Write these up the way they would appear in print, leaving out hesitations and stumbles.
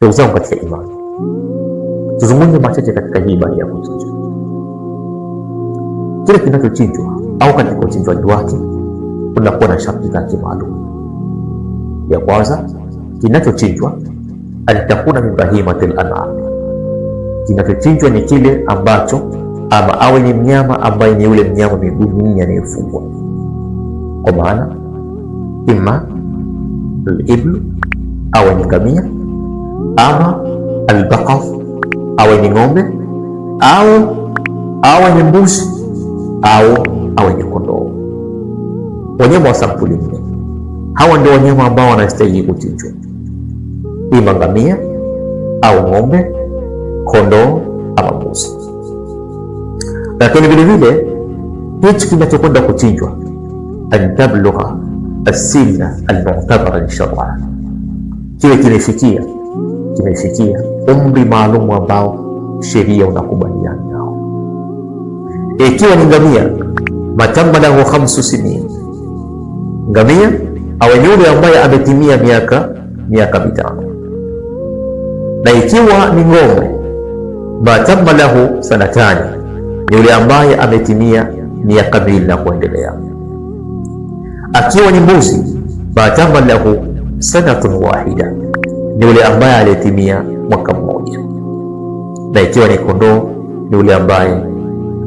Ndugu zangu katika imani, tuzungumze machache katika hii ibada ya kuchinja. Kile kinachochinjwa au katika uchinjwaji wake unakuwa na sharti zake maalum. Ya kwanza, kinachochinjwa alitakuna min bahimatil an'am. Kinachochinjwa ni kile ambacho ama awe ni mnyama ambaye ni yule mnyama miguu minne anayefugwa, kwa maana imma al-ibl awe ni ngamia, ama al-baqar awe ni ng'ombe, au awe ni mbuzi, au awe ni kondoo. Wanyama wa sampuli nne hawa ndio wanyama ambao wanastahili kuchinjwa, ima ngamia au ng'ombe, kondoo ama mbuzi. Lakini vile vile hichi kinachokwenda kuchinjwa an tablugha as-sinna al-mu'tabara shar'an, kiwe kimefikia umri maalum ambao sheria unakubaliana nao. Ikiwa ni ngamia, matamma lahu 5 sinin, ngamia awe yule ambaye ametimia miaka 5. Na ikiwa ni ng'ombe, matamma lahu sanatani, ni yule ambaye ametimia miaka 2 na kuendelea. Akiwa ni mbuzi, matamma lahu sanatun wahida, ni yule ambaye alitimia mwaka 1. Na ikiwa ni kondoo, ni yule ambaye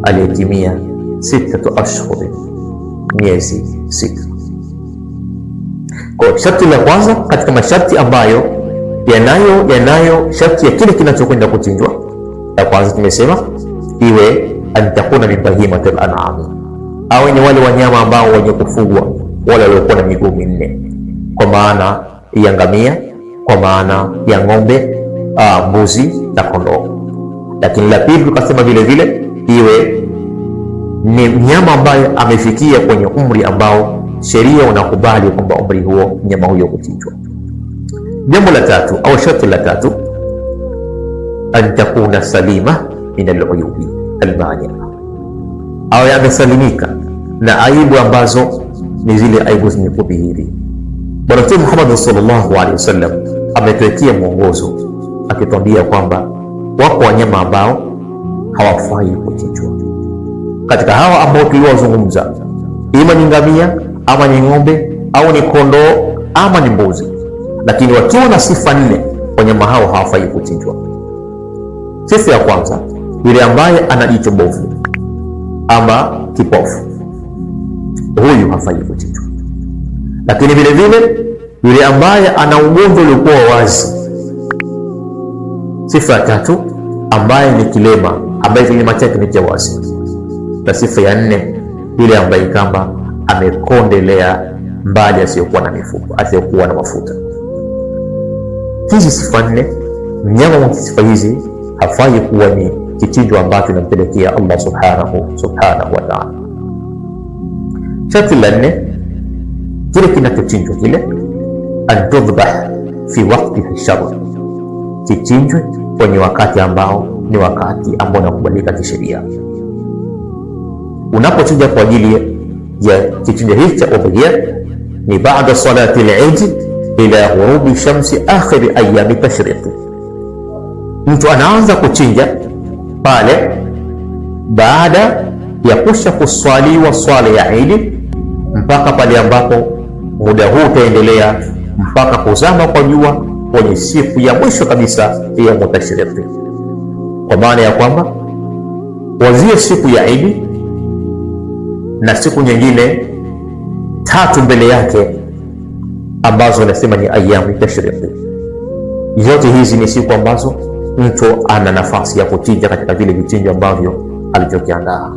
alitimia 6 ashhur, miezi 6. Kwa sharti la kwanza katika masharti ambayo yanayo sharti ya kile kinachokwenda kuchinjwa, ya kwanza tumesema iwe antakuna min bahimatil an'am, awe ni wale wanyama ambao wenye kufugwa, wale waliokuwa na miguu minne, kwa maana ya ngamia, kwa maana ya ng'ombe, mbuzi na kondoo. Lakini la pili tukasema vile vile iwe ni mnyama ambaye amefikia kwenye umri ambao sheria unakubali kwamba umri huo mnyama huyo kuchinjwa. Jambo la tatu au sharti la tatu, an takuna salima min al-uyubi al-mania, awe amesalimika na aibu ambazo ni zile aibu zenye kudhihiri. Bwana Mtume Muhammad sallallahu alaihi wasallam ametuwekea mwongozo akituambia kwamba wako wanyama ambao hawafai kuchinjwa. Katika hawa ambao tuliwazungumza, ima ni ngamia ama ni ng'ombe au ni kondoo ama ni mbuzi, lakini wakiwa na sifa 4, wanyama hao hawafai kuchinjwa. Sifa ya kwanza, yule ambaye ana jicho bovu ama kipofu, huyu hafai kuchinjwa. Lakini vile vile yule ambaye ana ugonjwa uliokuwa wazi. Sifa ya tatu, ambaye ni kilema, ambaye kilema chake ni cha wazi. Na sifa ya 4, yule ambaye kamba amekondelea mbali, asiyokuwa na mifupa, asiyokuwa na mafuta. Hizi sifa 4, mnyama mwenye sifa hizi hafai kuwa ni kichinjwa ambacho kinampelekea Allah subhanahu wa ta'ala. Sharti la 4, kile kinachochinjwa kile an tudhbah fi waqti shar, kichinjwe kwenye wakati ambao ni wakati ambao unakubalika kisheria. Unapochinja kwa ajili ya kichinjo hiki cha udhiya ni baada salati al-Eid ila ghurubi shamsi akhir ayami tashriq. Mtu anaanza kuchinja pale baada ya kusha kuswaliwa swala ya Eid mpaka pale ambapo muda huu utaendelea mpaka kuzama kwa jua kwenye siku ya mwisho kabisa ya mutashriq, kwa maana ya kwamba kuanzia siku ya Eid na siku nyingine 3 mbele yake ambazo nasema ni ayamu tashriq. Zote hizi ni siku ambazo mtu ana nafasi ya kuchinja katika vile vichinjo ambavyo alichokiandaa.